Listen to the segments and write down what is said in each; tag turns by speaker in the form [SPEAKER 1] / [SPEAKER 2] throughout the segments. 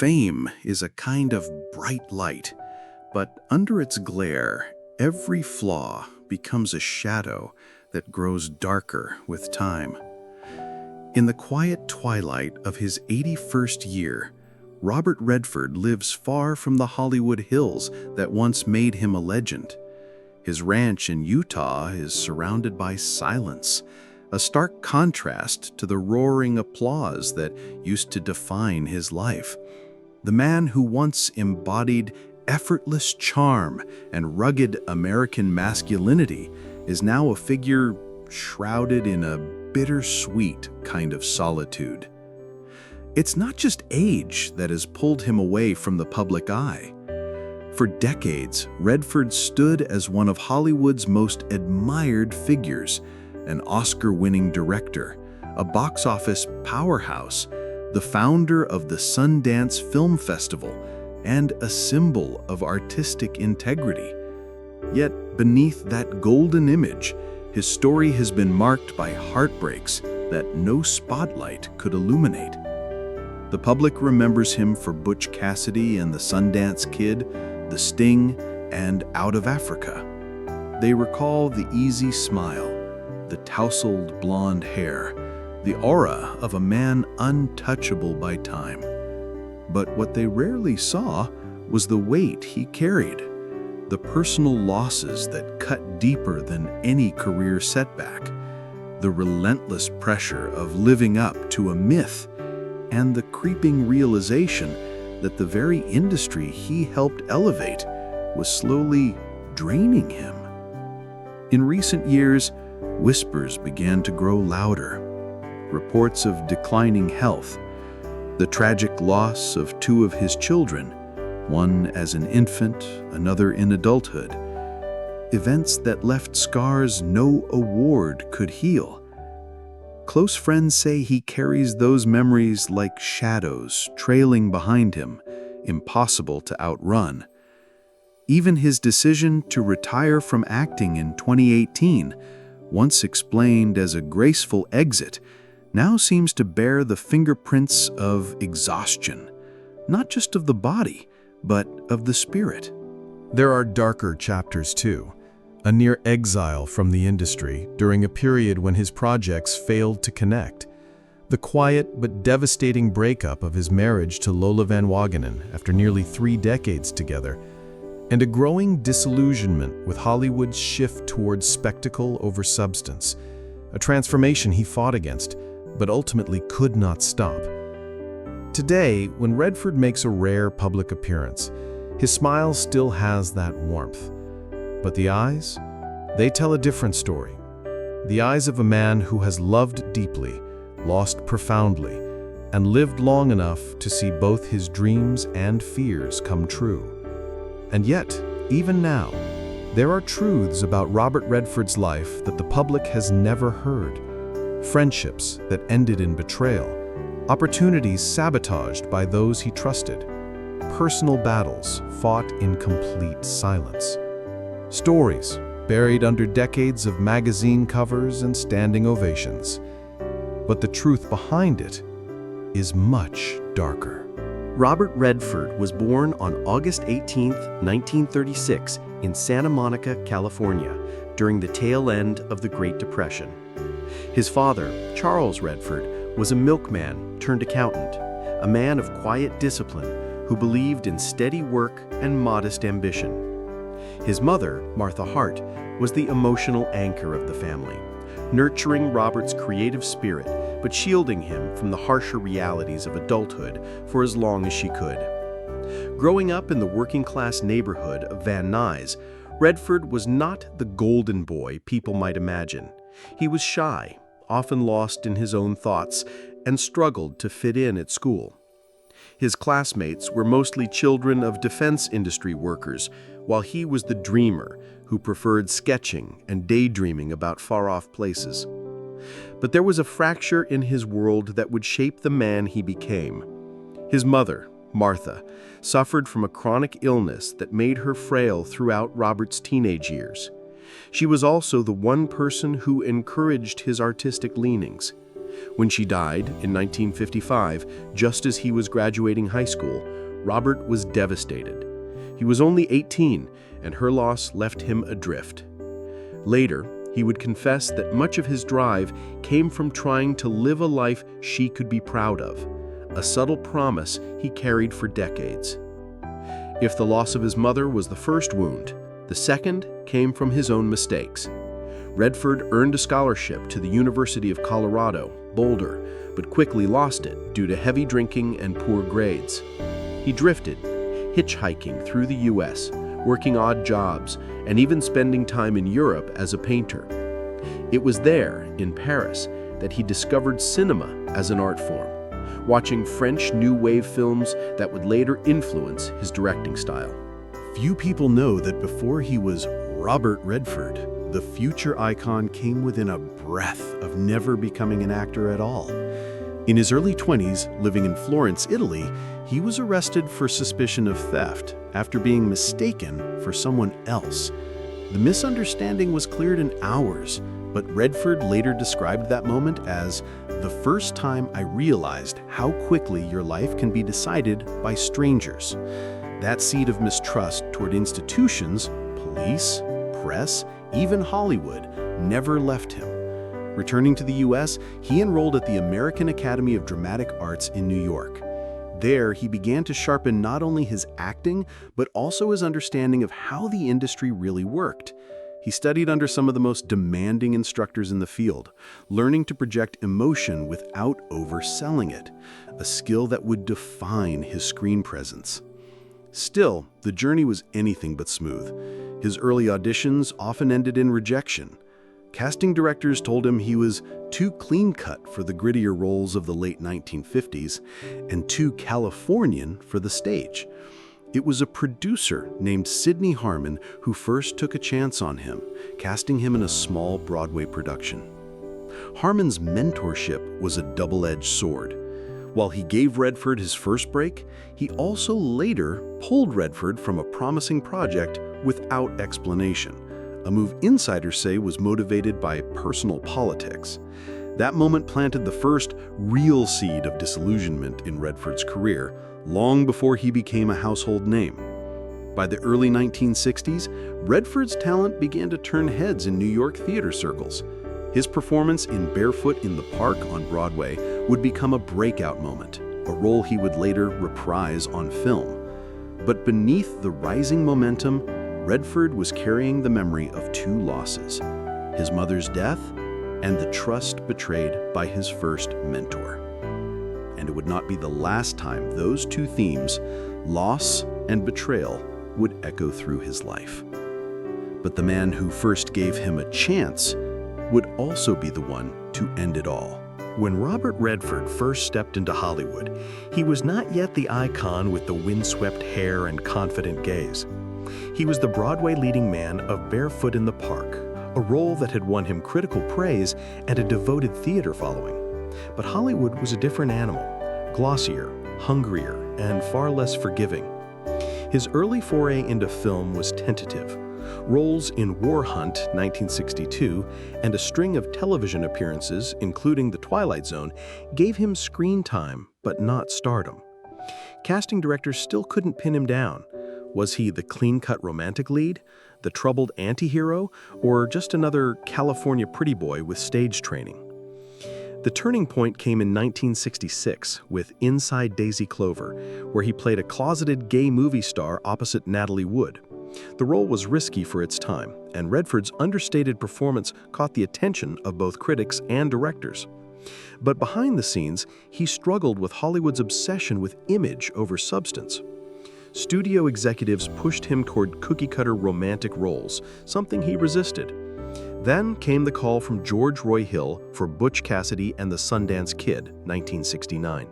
[SPEAKER 1] Fame is a kind of bright light, but under its glare, every flaw becomes a shadow that grows darker with time. In the quiet twilight of his 81st year, Robert Redford lives far from the Hollywood hills that once made him a legend. His ranch in Utah is surrounded by silence, a stark contrast to the roaring applause that used to define his life. The man who once embodied effortless charm and rugged American masculinity is now a figure shrouded in a bittersweet kind of solitude. It's not just age that has pulled him away from the public eye. For decades, Redford stood as one of Hollywood's most admired figures, an Oscar-winning director, a box office powerhouse, the founder of the Sundance Film Festival, and a symbol of artistic integrity. Yet beneath that golden image, his story has been marked by heartbreaks that no spotlight could illuminate. The public remembers him for Butch Cassidy and the Sundance Kid, The Sting, and Out of Africa. They recall the easy smile, the tousled blonde hair, the aura of a man untouchable by time. But what they rarely saw was the weight he carried, the personal losses that cut deeper than any career setback, the relentless pressure of living up to a myth, and the creeping realization that the very industry he helped elevate was slowly draining him. In recent years, whispers began to grow louder. Reports of declining health, the tragic loss of two of his children, one as an infant, another in adulthood. Events that left scars no award could heal. Close friends say he carries those memories like shadows trailing behind him, impossible to outrun. Even his decision to retire from acting in 2018, once explained as a graceful exit, now seems to bear the fingerprints of exhaustion, not just of the body, but of the spirit.
[SPEAKER 2] There are darker chapters too. A near exile from the industry during a period when his projects failed to connect. The quiet but devastating breakup of his marriage to Lola Van Wagenen after nearly 3 decades together, and a growing disillusionment with Hollywood's shift towards spectacle over substance, a transformation he fought against, but ultimately could not stop. Today, when Redford makes a rare public appearance, his smile still has that warmth. But the eyes? They tell a different story. The eyes of a man who has loved deeply, lost profoundly, and lived long enough to see both his dreams and fears come true. And yet, even now, there are truths about Robert Redford's life that the public has never heard. Friendships that ended in betrayal, opportunities sabotaged by those he trusted, personal battles fought in complete silence. Stories buried under decades of magazine covers and standing ovations. But the truth behind it is much darker.
[SPEAKER 3] Robert Redford was born on August 18, 1936, in Santa Monica, California, during the tail end of the Great Depression. His father, Charles Redford, was a milkman turned accountant, a man of quiet discipline who believed in steady work and modest ambition. His mother, Martha Hart, was the emotional anchor of the family, nurturing Robert's creative spirit, but shielding him from the harsher realities of adulthood for as long as she could. Growing up in the working-class neighborhood of Van Nuys, Redford was not the golden boy people might imagine. He was shy, often lost in his own thoughts, and struggled to fit in at school. His classmates were mostly children of defense industry workers, while he was the dreamer who preferred sketching and daydreaming about far-off places. But there was a fracture in his world that would shape the man he became. His mother, Martha, suffered from a chronic illness that made her frail throughout Robert's teenage years. She was also the one person who encouraged his artistic leanings. When she died in 1955, just as he was graduating high school, Robert was devastated. He was only 18, and her loss left him adrift. Later, he would confess that much of his drive came from trying to live a life she could be proud of, a subtle promise he carried for decades. If the loss of his mother was the first wound, the second came from his own mistakes. Redford earned a scholarship to the University of Colorado, Boulder, but quickly lost it due to heavy drinking and poor grades. He drifted, hitchhiking through the U.S., working odd jobs, and even spending time in Europe as a painter. It was there, in Paris, that he discovered cinema as an art form, watching French New Wave films that would later influence his directing style.
[SPEAKER 1] Few people know that before he was Robert Redford, the future icon came within a breath of never becoming an actor at all. In his early 20s, living in Florence, Italy, he was arrested for suspicion of theft after being mistaken for someone else. The misunderstanding was cleared in hours, but Redford later described that moment as the first time I realized how quickly your life can be decided by strangers. That seed of mistrust toward institutions, police, press, even Hollywood, never left him. Returning to the U.S., he enrolled at the American Academy of Dramatic Arts in New York. There, he began to sharpen not only his acting, but also his understanding of how the industry really worked. He studied under some of the most demanding instructors in the field, learning to project emotion without overselling it, a skill that would define his screen presence. Still, the journey was anything but smooth. His early auditions often ended in rejection. Casting directors told him he was too clean-cut for the grittier roles of the late 1950s and too Californian for the stage. It was a producer named Sidney Harmon who first took a chance on him, casting him in a small Broadway production. Harmon's mentorship was a double-edged sword. While he gave Redford his first break, he also later pulled Redford from a promising project without explanation, a move insiders say was motivated by personal politics. That moment planted the first real seed of disillusionment in Redford's career, long before he became a household name. By the early 1960s, Redford's talent began to turn heads in New York theater circles. His performance in Barefoot in the Park on Broadway would become a breakout moment, a role he would later reprise on film. But beneath the rising momentum, Redford was carrying the memory of two losses: his mother's death and the trust betrayed by his first mentor. And it would not be the last time those two themes, loss and betrayal, would echo through his life. But the man who first gave him a chance would also be the one to end it all. When Robert Redford first stepped into Hollywood, he was not yet the icon with the windswept hair and confident gaze. He was the Broadway leading man of Barefoot in the Park, a role that had won him critical praise and a devoted theater following. But Hollywood was a different animal, glossier, hungrier, and far less forgiving. His early foray into film was tentative. Roles in War Hunt, 1962, and a string of television appearances, including The Twilight Zone, gave him screen time, but not stardom. Casting directors still couldn't pin him down. Was he the clean-cut romantic lead, the troubled anti-hero, or just another California pretty boy with stage training? The turning point came in 1966 with Inside Daisy Clover, where he played a closeted gay movie star opposite Natalie Wood. The role was risky for its time, and Redford's understated performance caught the attention of both critics and directors. But behind the scenes, he struggled with Hollywood's obsession with image over substance. Studio executives pushed him toward cookie-cutter romantic roles, something he resisted. Then came the call from George Roy Hill for Butch Cassidy and the Sundance Kid, 1969.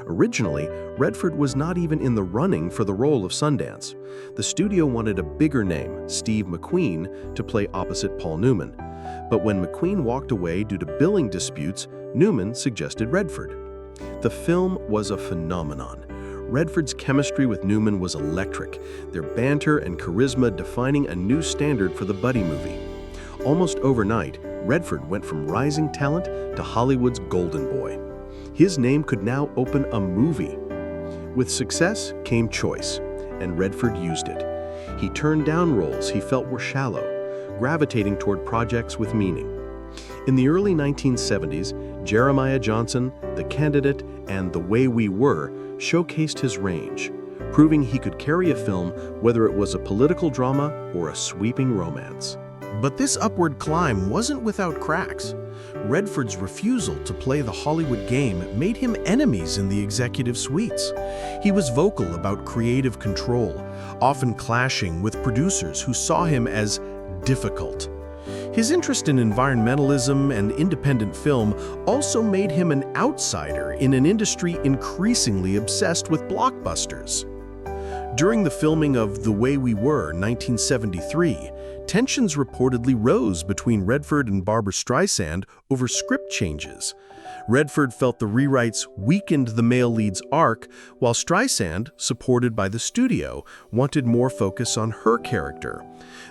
[SPEAKER 1] Originally, Redford was not even in the running for the role of Sundance. The studio wanted a bigger name, Steve McQueen, to play opposite Paul Newman. But when McQueen walked away due to billing disputes, Newman suggested Redford. The film was a phenomenon. Redford's chemistry with Newman was electric, their banter and charisma defining a new standard for the buddy movie. Almost overnight,
[SPEAKER 3] Redford went from rising talent to Hollywood's golden boy. His name could now open a movie. With success came choice, and Redford used it. He turned down roles he felt were shallow, gravitating toward projects with meaning. In the early 1970s, Jeremiah Johnson, The Candidate, and The Way We Were showcased his range, proving he could carry a film whether it was a political drama or a sweeping romance.
[SPEAKER 2] But this upward climb wasn't without cracks. Redford's refusal to play the Hollywood game made him enemies in the executive suites. He was vocal about creative control, often clashing with producers who saw him as difficult. His interest in environmentalism and independent film also made him an outsider in an industry increasingly obsessed with blockbusters. During the filming of The Way We Were, 1973, tensions reportedly rose between Redford and Barbra Streisand over script changes. Redford felt the rewrites weakened the male lead's arc, while Streisand, supported by the studio, wanted more focus on her character.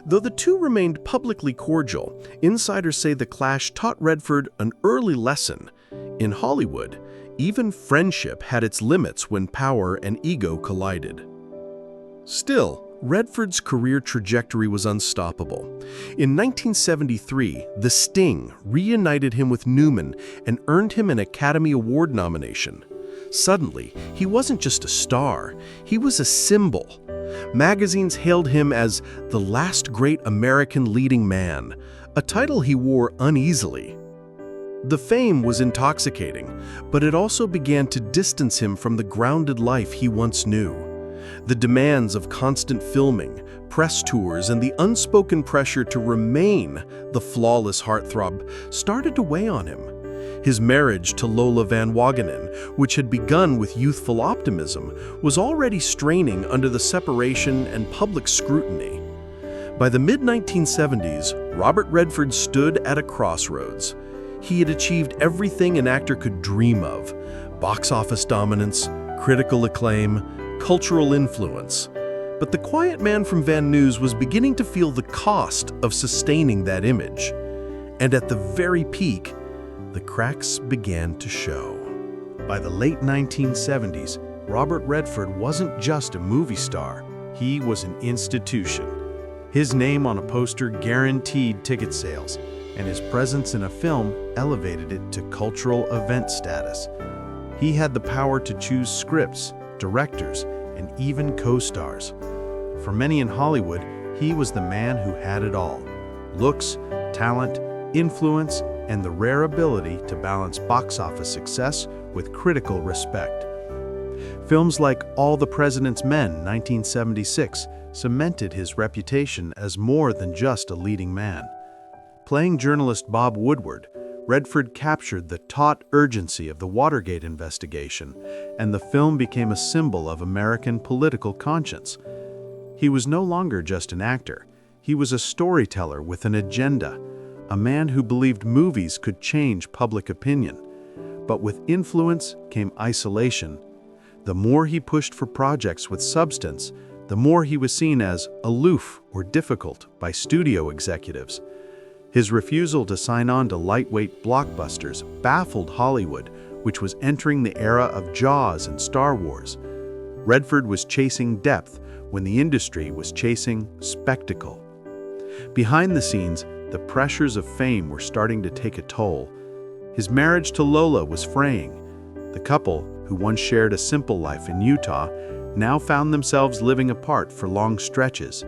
[SPEAKER 2] Though the two remained publicly cordial, insiders say the clash taught Redford an early lesson. In Hollywood, even friendship had its limits when power and ego collided. Still, Redford's career trajectory was unstoppable. In 1973, The Sting reunited him with Newman and earned him an Academy Award nomination. Suddenly, he wasn't just a star, he was a symbol. Magazines hailed him as the last great American leading man, a title he wore uneasily. The fame was intoxicating, but it also began to distance him from the grounded life he once knew. The demands of constant filming, press tours, and the unspoken pressure to remain the flawless heartthrob started to weigh on him. His marriage to Lola Van Wagenen, which had begun with youthful optimism, was already straining under the separation and public scrutiny. By the mid-1970s, Robert Redford stood at a crossroads. He had achieved everything an actor could dream of: box office dominance, critical acclaim, cultural influence. But the quiet man from Van Nuys was beginning to feel the cost of sustaining that image. And at the very peak, the cracks began to show. By the late 1970s, Robert Redford wasn't just a movie star, he was an institution. His name on a poster guaranteed ticket sales, and his presence in a film elevated it to cultural event status. He had the power to choose scripts, directors, and even co-stars. For many in Hollywood, he was the man who had it all: looks, talent, influence, and the rare ability to balance box office success with critical respect. Films like All the President's Men, 1976, cemented his reputation as more than just a leading man. Playing journalist Bob Woodward, Redford captured the taut urgency of the Watergate investigation, and the film became a symbol of American political conscience. He was no longer just an actor. He was a storyteller with an agenda, a man who believed movies could change public opinion. But with influence came isolation. The more he pushed for projects with substance, the more he was seen as aloof or difficult by studio executives. His refusal to sign on to lightweight blockbusters baffled Hollywood, which was entering the era of Jaws and Star Wars. Redford was chasing depth when the industry was chasing spectacle. Behind the scenes, the pressures of fame were starting to take a toll. His marriage to Lola was fraying. The couple, who once shared a simple life in Utah, now found themselves living apart for long stretches.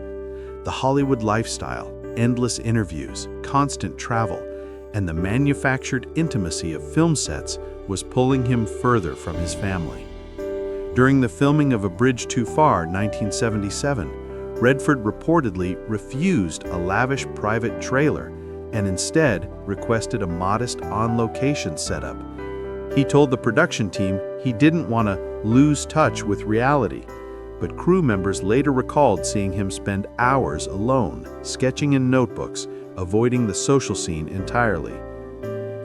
[SPEAKER 2] The Hollywood lifestyle, endless interviews, constant travel, and the manufactured intimacy of film sets was pulling him further from his family. During the filming of A Bridge Too Far, 1977, Redford reportedly refused a lavish private trailer and instead requested a modest on-location setup. He told the production team he didn't want to lose touch with reality, but crew members later recalled seeing him spend hours alone, sketching in notebooks, avoiding the social scene entirely.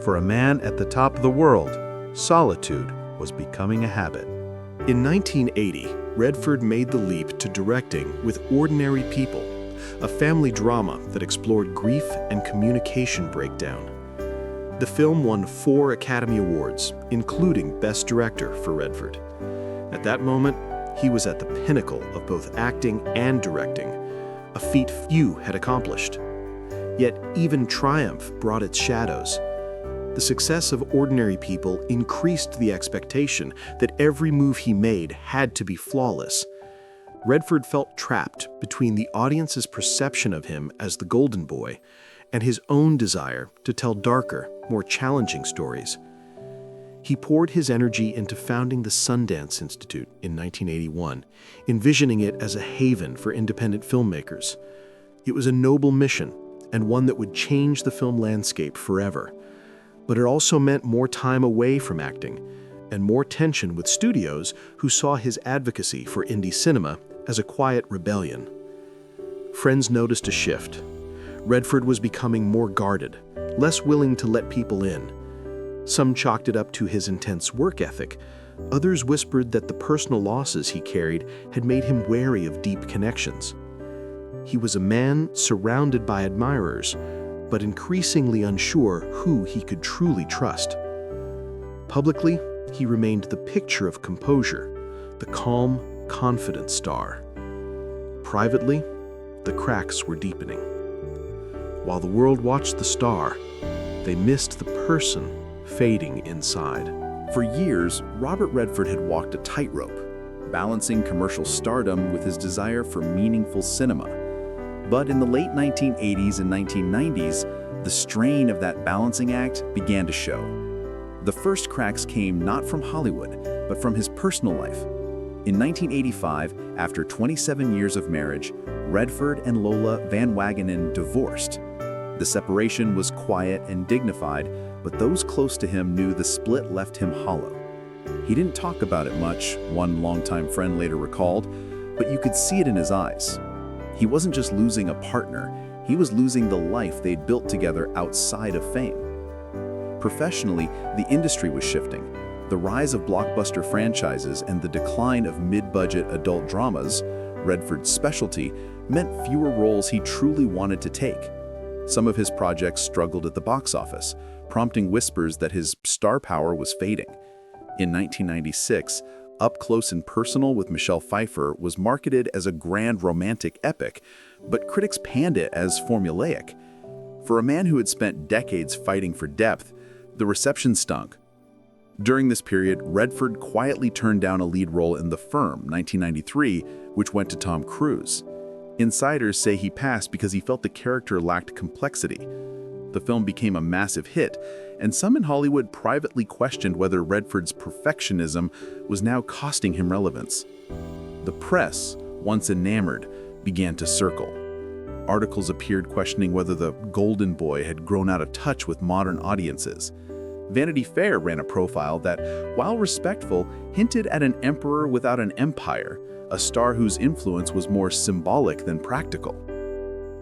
[SPEAKER 2] For a man at the top of the world, solitude was becoming a habit. In 1980, Redford made the leap to directing with ordinary people,
[SPEAKER 3] a family drama that explored grief and communication breakdown. The film won 4 Academy Awards, including Best Director for Redford. At that moment, he was at the pinnacle of both acting and directing, a feat few had accomplished. Yet even triumph brought its shadows. The success of Ordinary People increased the expectation that every move he made had to be flawless. Redford felt trapped between the audience's perception of him as the golden boy and his own desire to tell darker, more challenging stories. He poured his energy into founding the Sundance Institute in 1981, envisioning it as a haven for independent filmmakers. It was a noble mission, and one that would change the film landscape forever. But it also meant more time away from acting, and more tension with studios who saw his advocacy for indie cinema as a quiet rebellion. Friends noticed a shift. Redford was becoming more guarded, less willing to let people in. Some chalked it up to his intense work ethic. Others whispered that the personal losses he carried had made him wary of deep connections. He was a man surrounded by admirers, but increasingly unsure who he could truly trust. Publicly, he remained the picture of composure, the calm, confident star. Privately, the cracks were deepening. While the world watched the star, they missed the person fading inside.
[SPEAKER 4] For years, Robert Redford had walked a tightrope, balancing commercial stardom with his desire for meaningful cinema. But in the late 1980s and 1990s, the strain of that balancing act began to show. The first cracks came not from Hollywood, but from his personal life. In 1985, after 27 years of marriage, Redford and Lola Van Wagenen divorced. The separation was quiet and dignified, but those close to him knew the split left him hollow. He didn't talk about it much, one longtime friend later recalled, but you could see it in his eyes. He wasn't just losing a partner, he was losing the life they'd built together outside of fame. Professionally, the industry was shifting. The rise of blockbuster franchises and the decline of mid-budget adult dramas, Redford's specialty, meant fewer roles he truly wanted to take. Some of his projects struggled at the box office, prompting whispers that his star power was fading. In 1996, Up Close and Personal with Michelle Pfeiffer was marketed as a grand romantic epic, but critics panned it as formulaic. For a man who had spent decades fighting for depth, the reception stunk. During this period, Redford quietly turned down a lead role in The Firm, 1993, which went to Tom Cruise. Insiders say he passed because he felt the character lacked complexity. The film became a massive hit, and some in Hollywood privately questioned whether Redford's perfectionism was now costing him relevance. The press, once enamored, began to circle. Articles appeared questioning whether the golden boy had grown out of touch with modern audiences. Vanity Fair ran a profile that, while respectful, hinted at an emperor without an empire, a star whose influence was more symbolic than practical.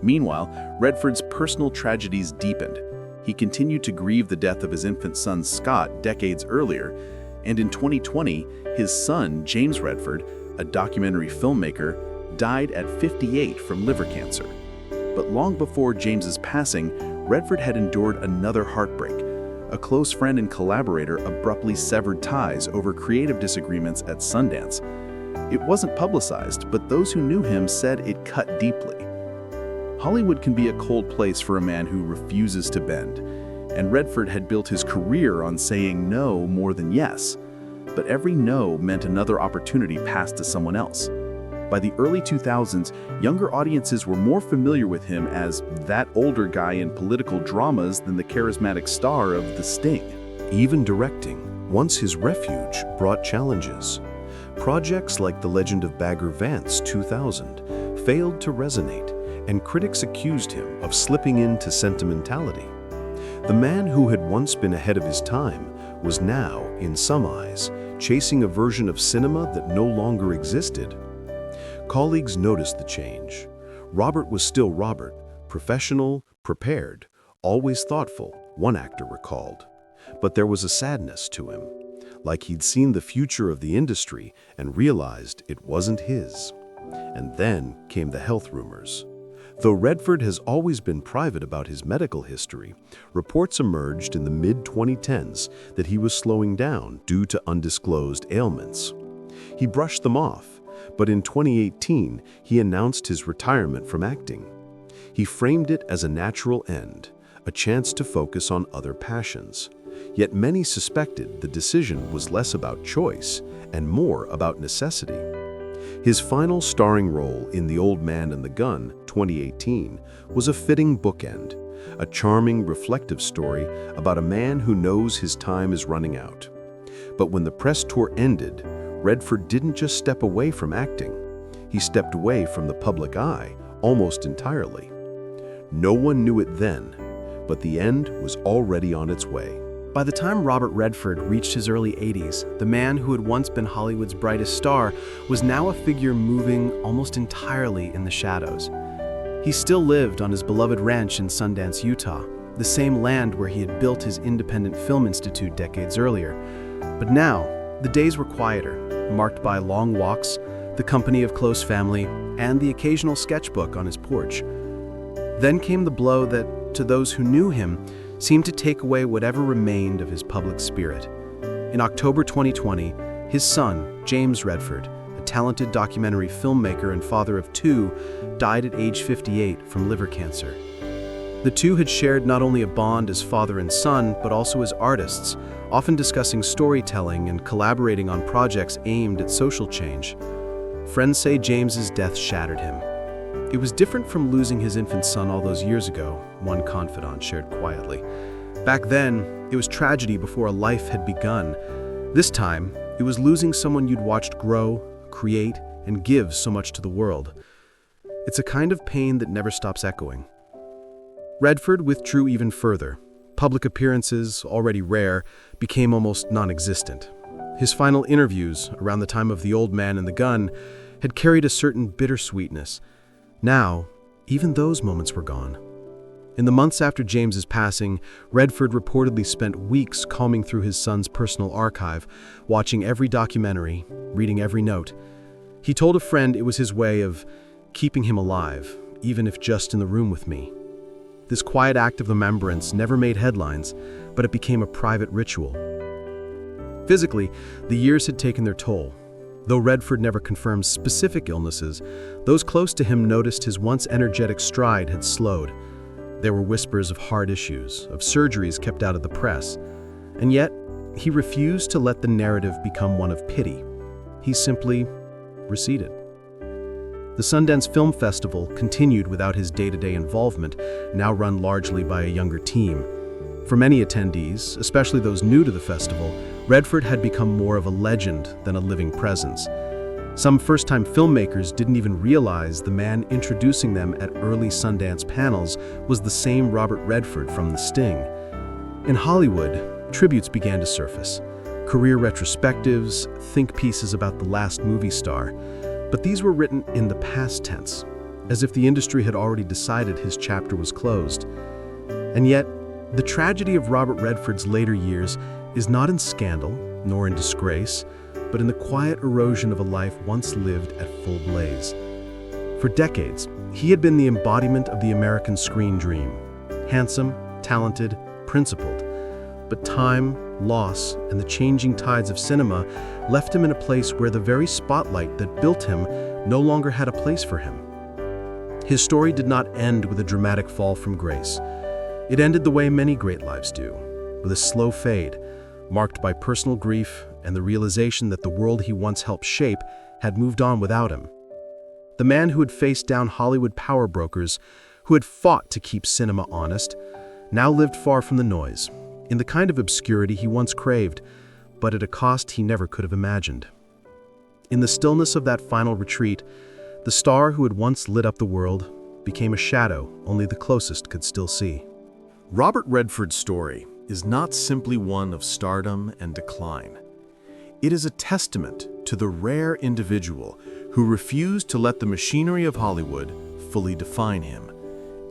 [SPEAKER 4] Meanwhile, Redford's personal tragedies deepened. He continued to grieve the death of his infant son Scott decades earlier, and in 2020, his son, James Redford, a documentary filmmaker, died at 58 from liver cancer. But long before James's passing, Redford had endured another heartbreak. A close friend and collaborator abruptly severed ties over creative disagreements at Sundance. It wasn't publicized, but those who knew him said it cut deeply. Hollywood can be a cold place for a man who refuses to bend, and Redford had built his career on saying no more than yes. But every no meant another opportunity passed to someone else. By the early 2000s, younger audiences were more familiar with him as that older guy in political dramas than the charismatic star of The Sting.
[SPEAKER 3] Even directing, once his refuge, brought challenges. Projects like The Legend of Bagger Vance 2000 failed to resonate, and critics accused him of slipping into sentimentality. The man who had once been ahead of his time was now, in some eyes, chasing a version of cinema that no longer existed. Colleagues noticed the change. Robert was still Robert, professional, prepared, always thoughtful, one actor recalled. But there was a sadness to him, like he'd seen the future of the industry and realized it wasn't his. And then came the health rumors. Though Redford has always been private about his medical history, reports emerged in the mid-2010s that he was slowing down due to undisclosed ailments. He brushed them off, but in 2018, he announced his retirement from acting. He framed it as a natural end, a chance to focus on other passions. Yet many suspected the decision was less about choice and more about necessity. His final starring role in The Old Man and the Gun, 2018, was a fitting bookend, a charming, reflective story about a man who knows his time is running out. But when the press tour ended, Redford didn't just step away from acting. He stepped away from the public eye almost entirely. No one knew it then, but the end was already on its way.
[SPEAKER 5] By the time Robert Redford reached his early 80s, the man who had once been Hollywood's brightest star was now a figure moving almost entirely in the shadows. He still lived on his beloved ranch in Sundance, Utah, the same land where he had built his independent film institute decades earlier. But now, the days were quieter, marked by long walks, the company of close family, and the occasional sketchbook on his porch. Then came the blow that, to those who knew him, seemed to take away whatever remained of his public spirit. In October 2020, his son, James Redford, a talented documentary filmmaker and father of two, died at age 58 from liver cancer. The two had shared not only a bond as father and son, but also as artists, often discussing storytelling and collaborating on projects aimed at social change. Friends say James's death shattered him. It was different from losing his infant son all those years ago, one confidant shared quietly. Back then, it was tragedy before a life had begun. This time, it was losing someone you'd watched grow, create, and give so much to the world. It's a kind of pain that never stops echoing. Redford withdrew even further. Public appearances, already rare, became almost non-existent. His final interviews, around the time of The Old Man and the Gun, had carried a certain bittersweetness. Now, even those moments were gone. In the months after James's passing, Redford reportedly spent weeks combing through his son's personal archive, watching every documentary, reading every note. He told a friend it was his way of keeping him alive, even if just in the room with me. This quiet act of remembrance never made headlines, but it became a private ritual. Physically, the years had taken their toll. Though Redford never confirmed specific illnesses, those close to him noticed his once energetic stride had slowed. There were whispers of heart issues, of surgeries kept out of the press. And yet, he refused to let the narrative become one of pity. He simply receded. The Sundance Film Festival continued without his day-to-day involvement, now run largely by a younger team. For many attendees, especially those new to the festival, Redford had become more of a legend than a living presence. Some first-time filmmakers didn't even realize the man introducing them at early Sundance panels was the same Robert Redford from The Sting. In Hollywood, tributes began to surface. Career retrospectives, think pieces about the last movie star. But these were written in the past tense, as if the industry had already decided his chapter was closed. And yet, the tragedy of Robert Redford's later years is not in scandal, nor in disgrace, but in the quiet erosion of a life once lived at full blaze. For decades, he had been the embodiment of the American screen dream. Handsome, talented, principled. But time, loss, and the changing tides of cinema left him in a place where the very spotlight that built him no longer had a place for him. His story did not end with a dramatic fall from grace. It ended the way many great lives do, with a slow fade, marked by personal grief and the realization that the world he once helped shape had moved on without him. The man who had faced down Hollywood power brokers, who had fought to keep cinema honest, now lived far from the noise, in the kind of obscurity he once craved, but at a cost he never could have imagined. In the stillness of that final retreat, the star who had once lit up the world became a shadow only the closest could still see.
[SPEAKER 2] Robert Redford's story is not simply one of stardom and decline. It is a testament to the rare individual who refused to let the machinery of Hollywood fully define him,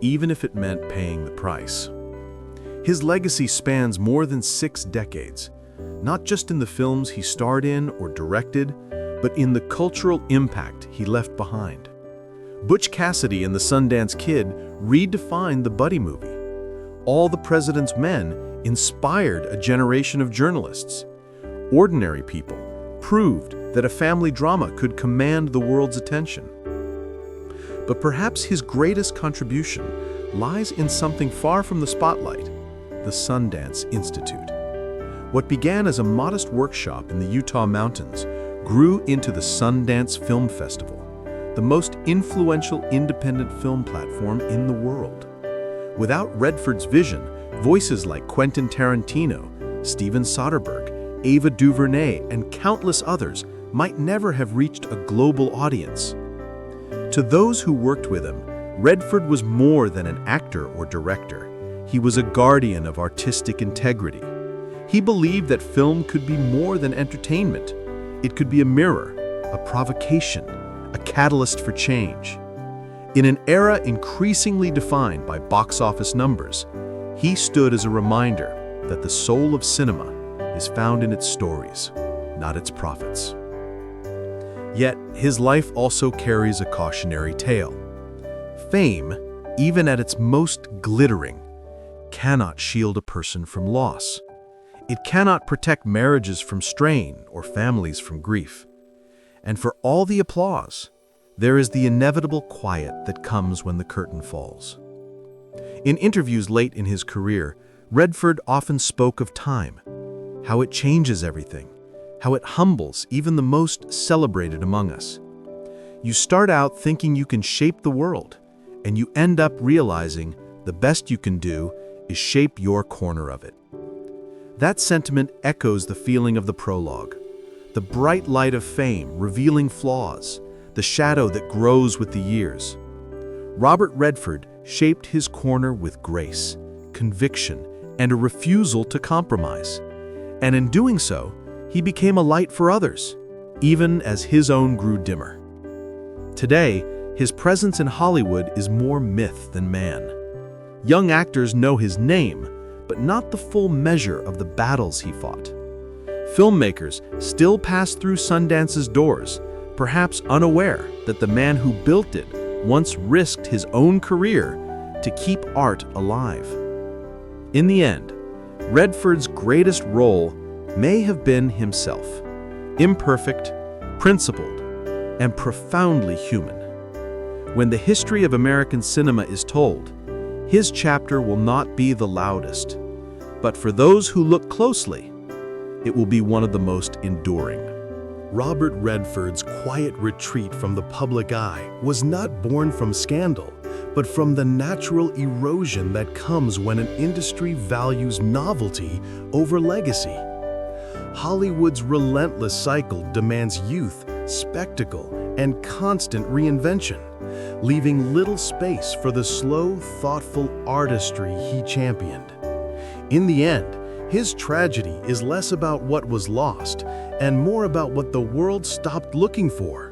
[SPEAKER 2] even if it meant paying the price. His legacy spans more than 6 decades, not just in the films he starred in or directed, but in the cultural impact he left behind. Butch Cassidy and the Sundance Kid redefined the buddy movie. All the President's Men inspired a generation of journalists. Ordinary People proved that a family drama could command the world's attention. But perhaps his greatest contribution lies in something far from the spotlight, the Sundance Institute. What began as a modest workshop in the Utah mountains grew into the Sundance Film Festival, the most influential independent film platform in the world. Without Redford's vision, voices like Quentin Tarantino, Steven Soderbergh, Ava DuVernay, and countless others might never have reached a global audience. To those who worked with him, Redford was more than an actor or director. He was a guardian of artistic integrity. He believed that film could be more than entertainment. It could be a mirror, a provocation, a catalyst for change. In an era increasingly defined by box office numbers, he stood as a reminder that the soul of cinema is found in its stories, not its profits. Yet, his life also carries a cautionary tale. Fame, even at its most glittering, cannot shield a person from loss. It cannot protect marriages from strain or families from grief. And for all the applause, there is the inevitable quiet that comes when the curtain falls. In interviews late in his career, Redford often spoke of time, how it changes everything, how it humbles even the most celebrated among us. You start out thinking you can shape the world, and you end up realizing the best you can do is shape your corner of it. That sentiment echoes the feeling of the prologue, the bright light of fame revealing flaws, the shadow that grows with the years. Robert Redford shaped his corner with grace, conviction, and a refusal to compromise. And in doing so, he became a light for others, even as his own grew dimmer. Today, his presence in Hollywood is more myth than man. Young actors know his name, but not the full measure of the battles he fought. Filmmakers still pass through Sundance's doors, perhaps unaware that the man who built it once risked his own career to keep art alive. In the end, Redford's greatest role may have been himself, imperfect, principled, and profoundly human. When the history of American cinema is told, his chapter will not be the loudest, but for those who look closely, it will be one of the most enduring.
[SPEAKER 6] Robert Redford's quiet retreat from the public eye was not born from scandal, but from the natural erosion that comes when an industry values novelty over legacy. Hollywood's relentless cycle demands youth, spectacle, and constant reinvention, leaving little space for the slow, thoughtful artistry he championed. In the end, his tragedy is less about what was lost and more about what the world stopped looking for: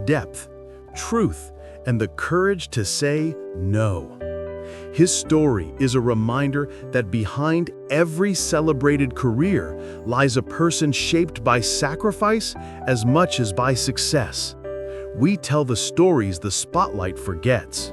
[SPEAKER 6] depth, truth, and the courage to say no. His story is a reminder that behind every celebrated career lies a person shaped by sacrifice as much as by success. We tell the stories the spotlight forgets.